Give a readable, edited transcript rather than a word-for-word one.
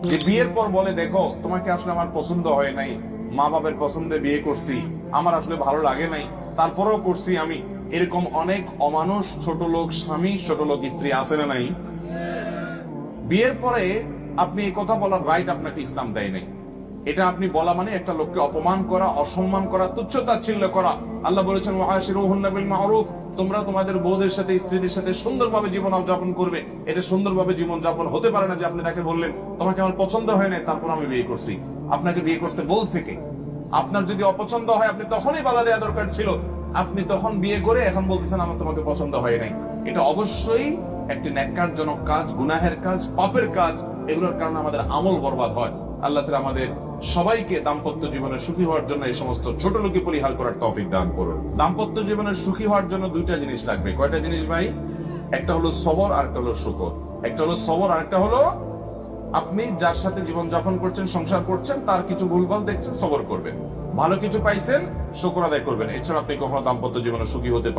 যে বিয়ের পর বলে, দেখো তোমাকে আসলে আমার পছন্দ হয় নাই, মা বাবার পছন্দে বিয়ে করছি, আমার আসলে ভালো লাগে নাই, তারপরেও করছি আমি। এরকম অনেক অমানুষ ছোট লোক স্বামী, ছোট লোক স্ত্রী আছে না নাই? বিয়ের পরে আপনি এই কথা বলার রাইট আপনাকে ইসলাম দেয় নাই। এটা আপনি বলা মানে একটা লোককে অপমান করা, অসম্মান করা, তুচ্ছতাচ্ছিল্য করা। আল্লাহ বলেছেন ওয়াশিরুহুন্না বিল মারুফ, তোমরা তোমাদের বউদের সাথে, স্ত্রীদের সাথে সুন্দরভাবে জীবন যাপন করবে। এটা সুন্দরভাবে জীবন যাপন হতে পারে না যে আপনি তাকে বললেন তোমাকে আমার পছন্দ হয় না তারপর আমি বিয়ে করছি। আপনাকে বিয়ে করতে বলছে কে? আপনার যদি অপছন্দ হয় আপনি তখনই বাধা দেওয়া দরকার ছিল। আপনি তখন বিয়ে করে এখন বলতেছেন আমার তোমাকে পছন্দ হয় নাই। এটা অবশ্যই একটি ন্যাক্কারজনক কাজ, গুনাহের কাজ, পাপের কাজ। এগুলোর কারণে আমাদের আমল বরবাদ হয়। আল্লাহ তাআলা আমাদের সবাইকে দাম্পত্য জীবনে সুখী হওয়ার জন্য এই সমস্ত ছোট লোকে পরিহার করার তৌফিক দান করুন। দাম্পত্য জীবনে সুখী হওয়ার জন্য দুইটা জিনিস লাগবে। কয়টা জিনিস ভাই? একটা হলো সবর, আর একটা হলো শুকর। একটা হলো সবর, আর একটা হলো আপনি যার সাথে জীবন যাপন করছেন, সংসার করছেন, তার কিছু ভুলভাল দেখছেন, সবর করবেন। ভালো কিছু পাইছেন, শুকর আদায় করবেন। এছাড়া আপনি কখনো দাম্পত্য জীবনে সুখী হতে পারবেন